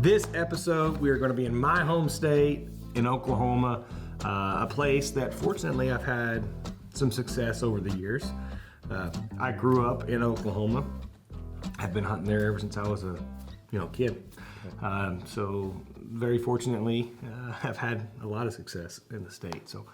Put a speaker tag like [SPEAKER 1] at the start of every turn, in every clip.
[SPEAKER 1] This episode, we are going to be in my home state in Oklahoma, a place that fortunately I've had some success over the years. I grew up in Oklahoma. I've been hunting there ever since I was a kid. So very fortunately, I've had a lot of success in the state. So.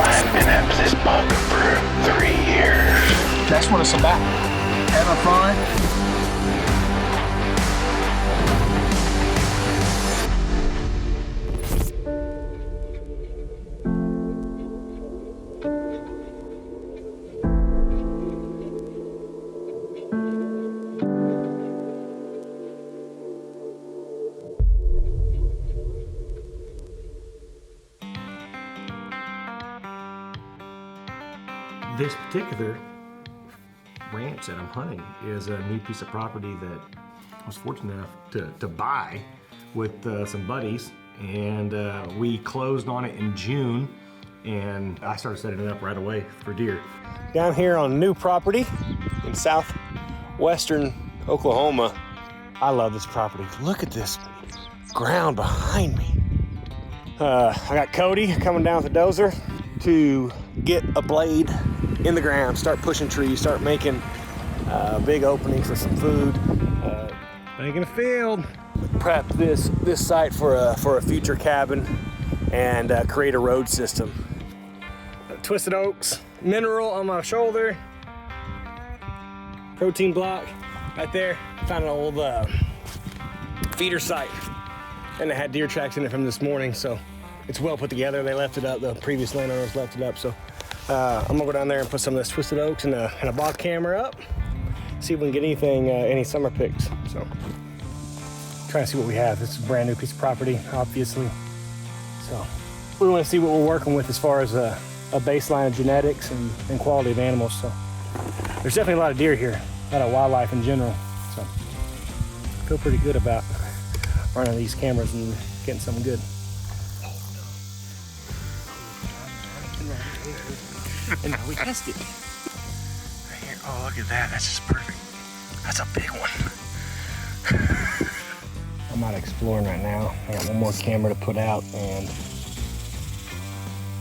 [SPEAKER 2] I've been at this bug for 3 years.
[SPEAKER 3] That's what it's about. Having fun.
[SPEAKER 1] This particular ranch that I'm hunting is a new piece of property that I was fortunate enough to buy with some buddies, and we closed on it in June, and I started setting it up right away for deer. Down here on new property in southwestern Oklahoma. I love this property. Look at this ground behind me. I got Cody coming down with the dozer to get a blade in the ground, start pushing trees, start making big openings for some food. Making a field. Prep this site for a future cabin and create a road system. Twisted oaks, mineral on my shoulder, protein block right there. Found an old feeder site, and it had deer tracks in it from this morning, so it's well put together. They left it up, the previous landowners left it up, so I'm gonna go down there and put some of this twisted oaks and a bog camera up, see if we can get anything, any summer picks. So, trying to see what we have. This is a brand new piece of property, obviously. So, we want to see what we're working with as far as a baseline of genetics and quality of animals. So, there's definitely a lot of deer here, a lot of wildlife in general. So, I feel pretty good about running these cameras and getting something good. And now we test it. Right here. Oh, look at that. That's just perfect. That's a big one. I'm out exploring right now. I got one more camera to put out, and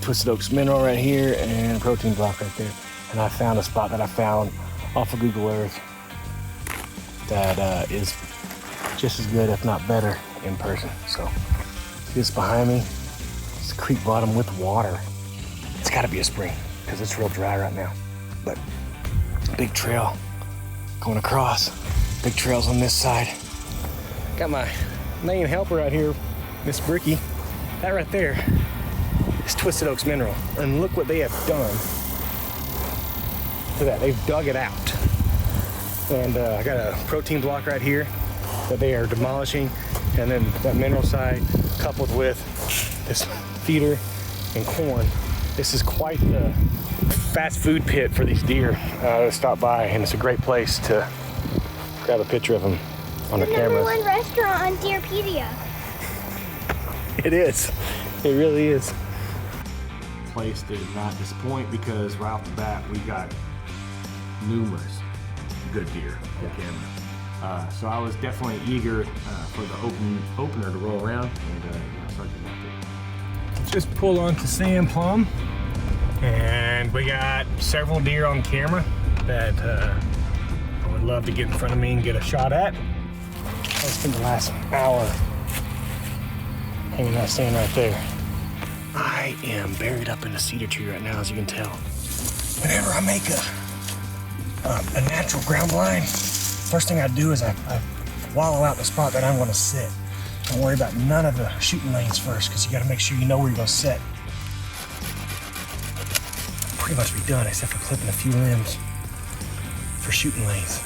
[SPEAKER 1] Twisted Oaks mineral right here and a protein block right there. And I found a spot that I found off of Google Earth that is just as good, if not better, in person. So, see this behind me? It's a creek bottom with water. It's gotta be a spring, because it's real dry right now. But big trail going across. Big trails on this side. Got my main helper right here, Miss Bricky. That right there is Twisted Oaks mineral. And look what they have done to that. They've dug it out. And I got a protein block right here that they are demolishing. And then that mineral side coupled with this feeder and corn. This is quite the fast food pit for these deer to stop by, and it's a great place to grab a picture of them on the camera.
[SPEAKER 4] #1 restaurant on Deerpedia.
[SPEAKER 1] It is. It really is. Place did not disappoint because right off the bat we got numerous good deer on camera. So I was definitely eager for the opener to roll around and start to get it. Just pull onto Sand Plum, and we got several deer on camera that I would love to get in front of me and get a shot at. I spent the last hour hanging that stand right there. I am buried up in a cedar tree right now, as you can tell. Whenever I make a natural ground blind, first thing I do is I wallow out the spot that I'm going to sit. Don't worry about none of the shooting lanes first, because you got to make sure you know where you're going to sit. Pretty much be done, except for clipping a few limbs for shooting lanes.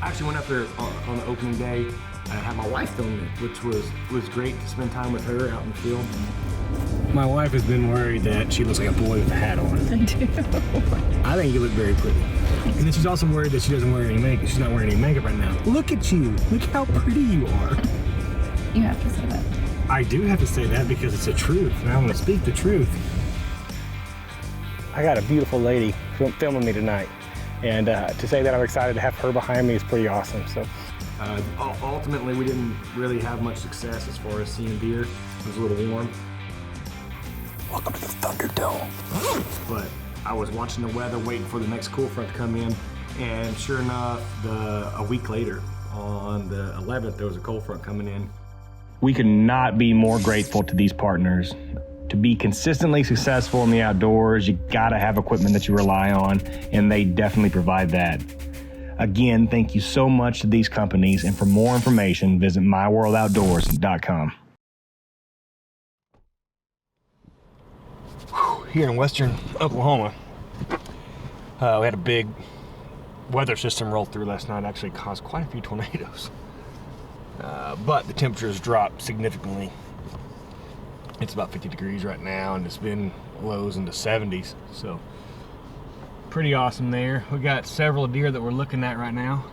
[SPEAKER 1] I actually went up there on the opening day I had my wife film me, which was great to spend time with her out in the field. My wife has been worried that she looks like a boy with a hat on.
[SPEAKER 5] I do.
[SPEAKER 1] I think you look very pretty. And then she's also worried that she doesn't wear any makeup. She's not wearing any makeup right now. Look at you. Look how pretty you are.
[SPEAKER 5] You have to say that.
[SPEAKER 1] I do have to say that because it's the truth, and I want to speak the truth. I got a beautiful lady filming me tonight, and to say that I'm excited to have her behind me is pretty awesome. So, ultimately, we didn't really have much success as far as seeing deer. It was a little warm. Welcome to the Thunderdome. But I was watching the weather, waiting for the next cool front to come in, and sure enough, a week later, on the 11th, there was a cold front coming in. We could not be more grateful to these partners. To be consistently successful in the outdoors, you gotta have equipment that you rely on, and they definitely provide that. Again, thank you so much to these companies, and for more information, visit myworldoutdoors.com. Here in western Oklahoma, we had a big weather system roll through last night. Actually caused quite a few tornadoes. But the temperatures dropped significantly. It's about 50 degrees right now, and it's been lows into 70s. So pretty awesome there. We got several deer that we're looking at right now.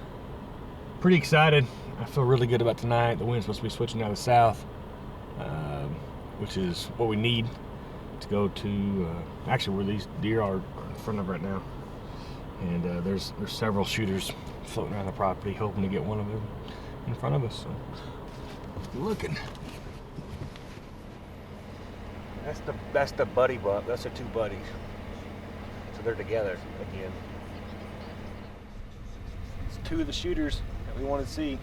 [SPEAKER 1] Pretty excited. I feel really good about tonight. The wind's supposed to be switching out of the south, which is what we need to go to actually where these deer are in front of right now. And there's several shooters floating around the property, hoping to get one of them in front of us. So looking. That's the buddy buck. That's the two buddies. So they're together again. It's two of the shooters that we want to see.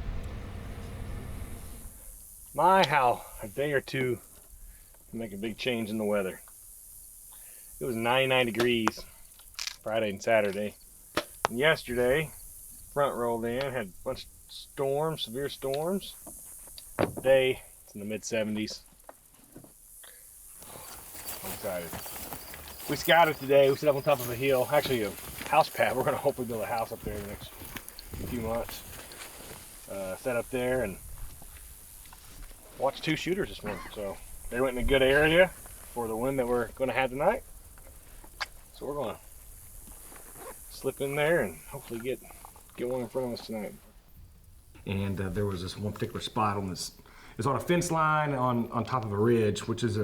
[SPEAKER 1] My, how a day or two can make a big change in the weather. It was 99 degrees Friday and Saturday. And yesterday, front rolled in, had a bunch of storms, severe storms. Today, it's in the mid 70s. I'm excited. We scouted today. We set up on top of a hill, actually a house pad. We're going to hopefully build a house up there in the next few months. Set up there and watched two shooters this morning. So they went in a good area for the wind that we're going to have tonight. So we're going to slip in there and hopefully get one in front of us tonight. And there was this one particular spot on this. It's on a fence line on top of a ridge, which is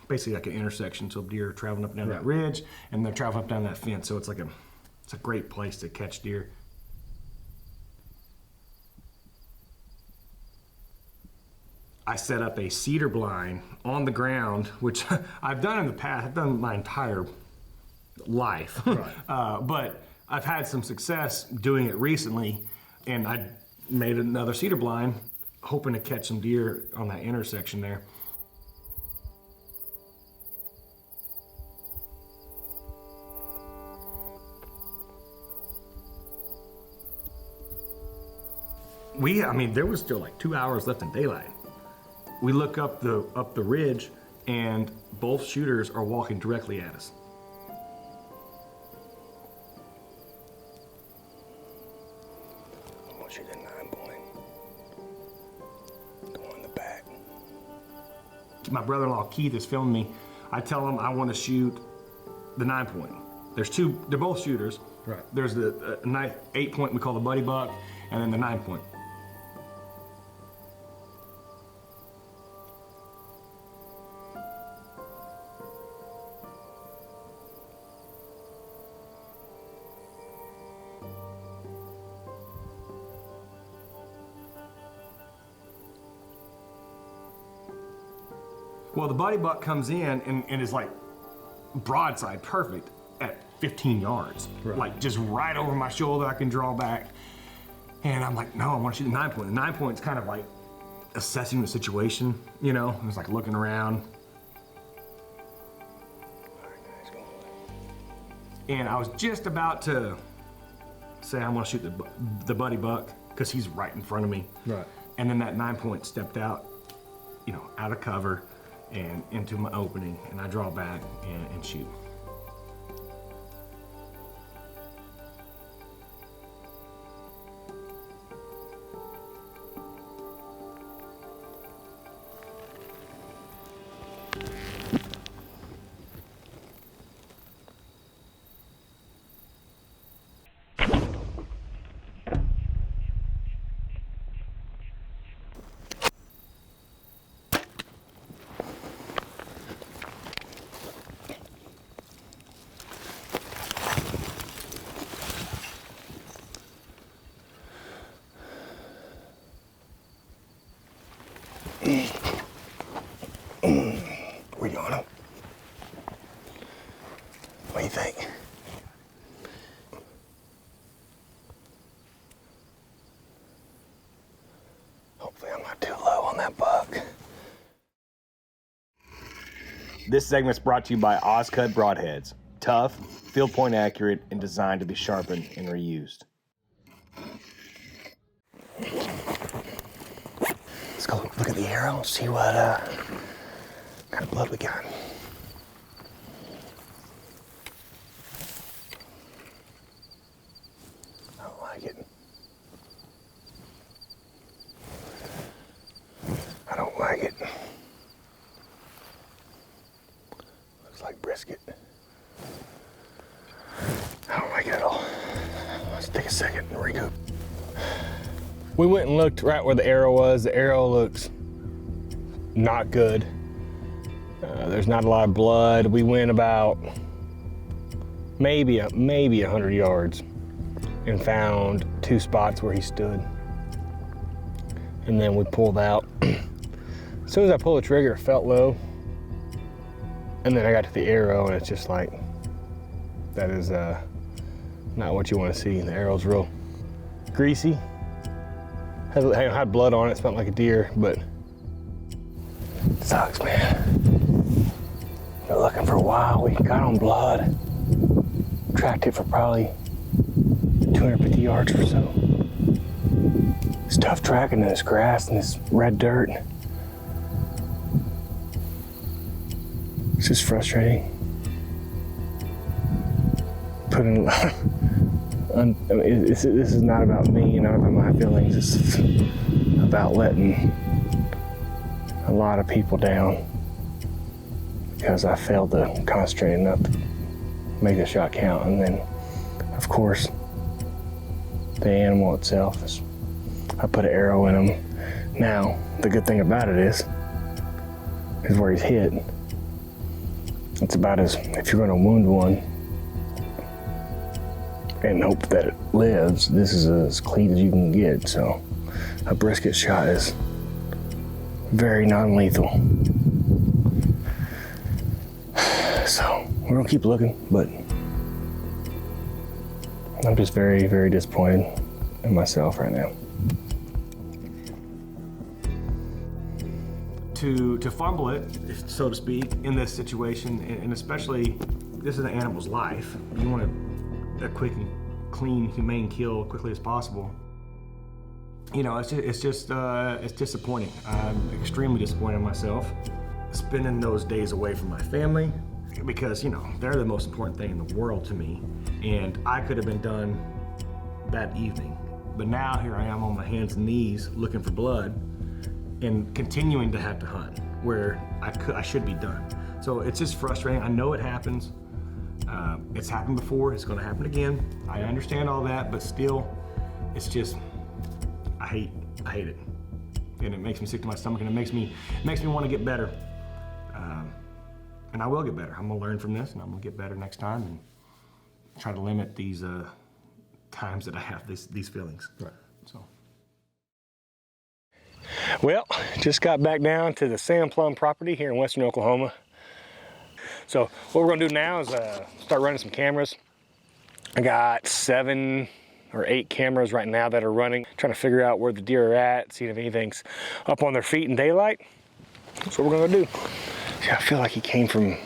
[SPEAKER 1] basically like an intersection. So deer are traveling up and down that ridge, and they're traveling up and down that fence. So it's a great place to catch deer. I set up a cedar blind on the ground, which I've done in the past. I've done my entire life, right. But I've had some success doing it recently, and I made another cedar blind, hoping to catch some deer on that intersection there. There was still like 2 hours left in daylight. We look up the ridge, and both shooters are walking directly at us. I'm gonna shoot a 9-point. Go in the back. My brother-in-law Keith is filming me. I tell him I want to shoot the 9-point. There's two. They're both shooters. Right. There's the 8-point we call the buddy buck, and then the 9-point. Well, the buddy buck comes in and is like broadside perfect at 15 yards. Right. Like just right over my shoulder, I can draw back. And I'm like, no, I want to shoot the 9-point. The 9-point's kind of like assessing the situation, you know? It's like looking around. And I was just about to say I want to shoot the buddy buck because he's right in front of me. Right. And then that 9-point stepped out, out of cover and into my opening, and I draw back and shoot.
[SPEAKER 3] on him. What do you think? Hopefully I'm not too low on that buck.
[SPEAKER 1] This segment's brought to you by Ozcut Broadheads. Tough, field point accurate, and designed to be sharpened and reused.
[SPEAKER 3] Let's go look at the arrow and see what kind of blood we got. I don't like it. I don't like it. Looks like brisket. I don't like it at all. Let's take a second and recoup. We went and looked right where the arrow was. The arrow looks not good. There's not a lot of blood. We went about maybe 100 yards and found 2 spots where he stood. And then we pulled out. As soon as I pulled the trigger, it felt low. And then I got to the arrow and it's just like, that is not what you want to see. The arrow's real greasy. Had blood on it, smelled like a deer, but it sucks, man. Been looking for a while. We got on blood. Tracked it for probably 250 yards or so. It's tough tracking in this grass and this red dirt. It's just frustrating. This is not about me, not about my feelings. It's about letting a lot of people down because I failed to concentrate enough to make the shot count. And then, of course, the animal itself is, I put an arrow in him. Now, the good thing about it is where he's hit. It's about as, if you're gonna wound one, and hope that it lives, this is as clean as you can get. So a brisket shot is very non-lethal. So we're gonna keep looking, but I'm just very, very disappointed in myself right now.
[SPEAKER 1] To fumble it, so to speak, in this situation, and especially this is an animal's life, you want a quick and clean, humane kill quickly as possible. You know, it's disappointing. I'm extremely disappointed in myself. Spending those days away from my family, because, you know, they're the most important thing in the world to me, and I could have been done that evening. But now here I am on my hands and knees looking for blood and continuing to have to hunt where I should be done. So it's just frustrating. I know it happens. It's happened before, it's gonna happen again. I understand all that, but still, it's just, I hate it. And it makes me sick to my stomach, and it makes me wanna get better. And I will get better. I'm gonna learn from this, and I'm gonna get better next time and try to limit these times that I have these feelings. Right. So.
[SPEAKER 3] Well, just got back down to the Sam Plum property here in western Oklahoma. So what we're gonna do now is start running some cameras. I got 7 or 8 cameras right now that are running, trying to figure out where the deer are at, see if anything's up on their feet in daylight. That's what we're gonna do. See, I feel like he came from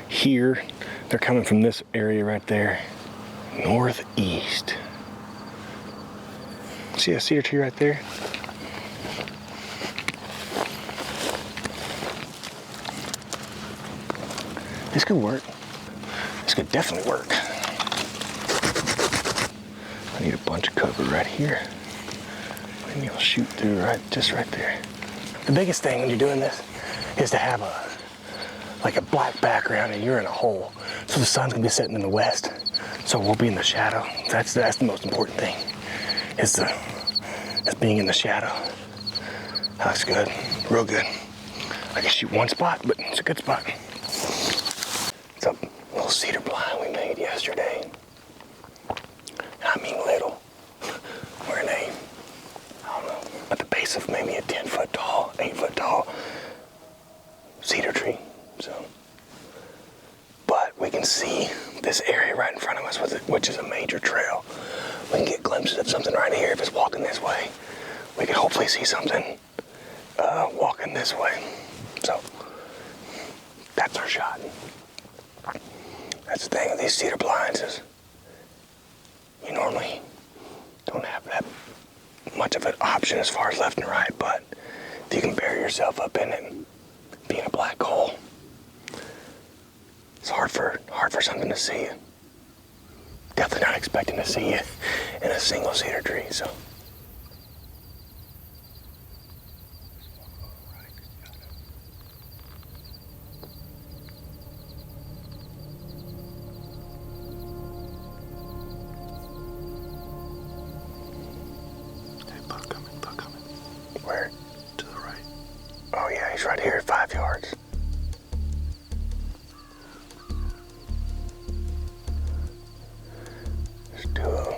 [SPEAKER 3] here. They're coming from this area right there, northeast. See a cedar tree right there? This could work. This could definitely work. I need a bunch of cover right here. Maybe I'll shoot through just right there. The biggest thing when you're doing this is to have like a black background and you're in a hole. So the sun's gonna be setting in the west. So we'll be in the shadow. That's the most important thing. Is being in the shadow. That looks good, real good. I can shoot one spot, but it's a good spot. It's a little cedar blind we made yesterday. I mean little. We're in I don't know, at the base of maybe a 10-foot tall, 8-foot tall cedar tree. So, but we can see this area right in front of us, which is a major trail. We can get glimpses of something right here. If it's walking this way, we can hopefully see something walking this way. So that's our shot. That's the thing with these cedar blinds is you normally don't have that much of an option as far as left and right, but if you can bury yourself up in it, being a black hole, it's hard for something to see you. Definitely not expecting to see you in a single cedar tree, so.
[SPEAKER 2] Buck coming.
[SPEAKER 3] Where?
[SPEAKER 2] To the right.
[SPEAKER 3] Oh yeah, he's right here at 5 yards. There's two of them.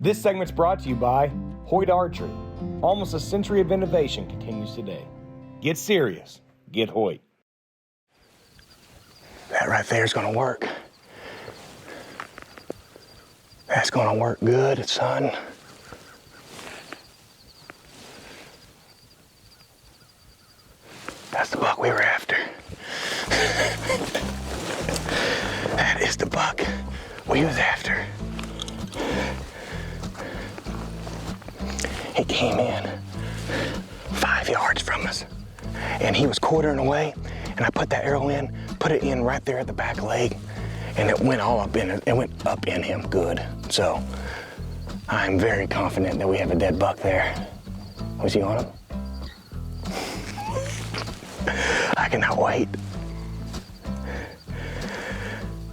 [SPEAKER 1] This segment's brought to you by Hoyt Archery. Almost a century of innovation continues today. Get serious. Get Hoyt.
[SPEAKER 3] That right there is gonna work. That's gonna work good, son. That's the buck we were after. That is the buck we was after. He came in 5 yards from us, and he was quartering away, and I put that arrow in, put it in right there at the back leg, and it went all up in it. It went up in him good. So I'm very confident that we have a dead buck there. Was he on him? I cannot wait.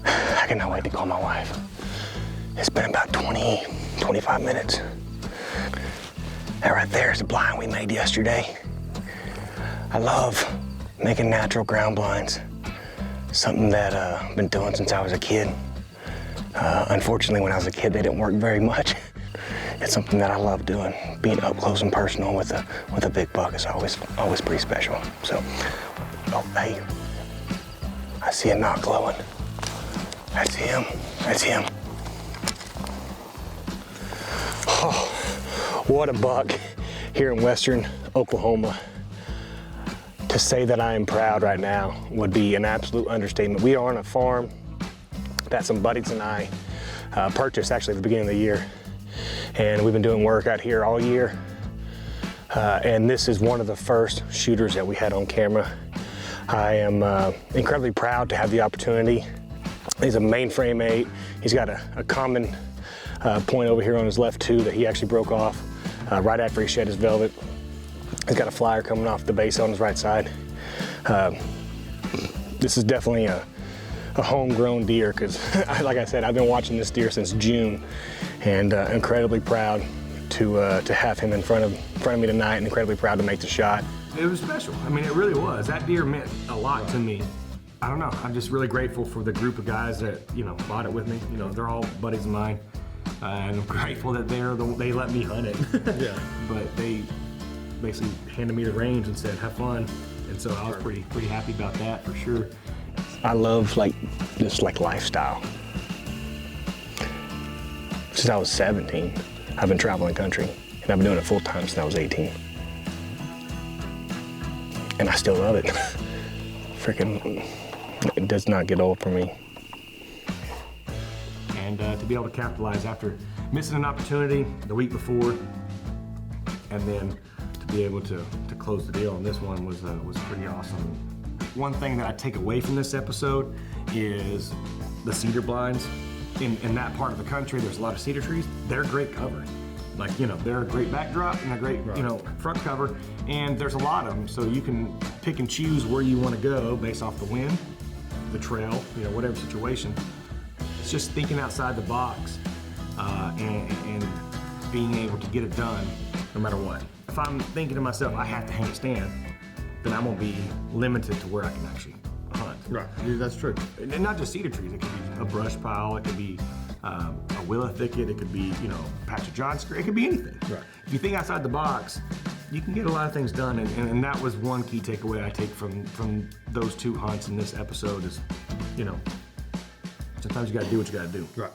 [SPEAKER 3] I cannot wait to call my wife. It's been about 25 minutes. That right there is a blind we made yesterday. I love making natural ground blinds. Something that I've been doing since I was a kid. Unfortunately, when I was a kid, they didn't work very much. It's something that I love doing. Being up close and personal with a big buck is always pretty special. So, oh, hey, I see a knot glowing. That's him. That's him. Oh, what a buck here in western Oklahoma. To say that I am proud right now would be an absolute understatement. We are on a farm that some buddies and I purchased actually at the beginning of the year. And we've been doing work out here all year. And this is one of the first shooters that we had on camera. I am incredibly proud to have the opportunity. He's a mainframe 8. He's got a common point over here on his left too that he actually broke off right after he shed his velvet. He's got a flyer coming off the base on his right side. This is definitely a homegrown deer because, like I said, I've been watching this deer since June, and incredibly proud to have him in front of me tonight, and incredibly proud to make the shot.
[SPEAKER 1] It was special. I mean, it really was. That deer meant a lot to me. I don't know. I'm just really grateful for the group of guys that, bought it with me. They're all buddies of mine. and I'm grateful that they let me hunt it.
[SPEAKER 3] Yeah.
[SPEAKER 1] But they basically handed me the range and said, have fun. And so I was pretty happy about that for sure.
[SPEAKER 3] I love this lifestyle. Since I was 17, I've been traveling the country, and I've been doing it full time since I was 18. And I still love it. Freaking, it does not get old for me.
[SPEAKER 1] And to be able to capitalize after missing an opportunity the week before, and then to be able to close the deal on this one was pretty awesome. One thing that I take away from this episode is the cedar blinds. In that part of the country, there's a lot of cedar trees. They're great cover. Like, they're a great backdrop and a great, front cover. And there's a lot of them, so you can pick and choose where you want to go based off the wind, the trail, whatever situation. It's just thinking outside the box and being able to get it done no matter what. If I'm thinking to myself, I have to hang a stand, then I'm gonna be limited to where I can actually hunt.
[SPEAKER 3] Right, that's true.
[SPEAKER 1] And not just cedar trees, it could be a brush pile, it could be a willow thicket, it could be, a patch of John scrape, it could be anything.
[SPEAKER 3] Right.
[SPEAKER 1] If you think outside the box, you can get a lot of things done, and that was one key takeaway I take from those 2 hunts in this episode is, sometimes you gotta do what you gotta do.
[SPEAKER 3] Right.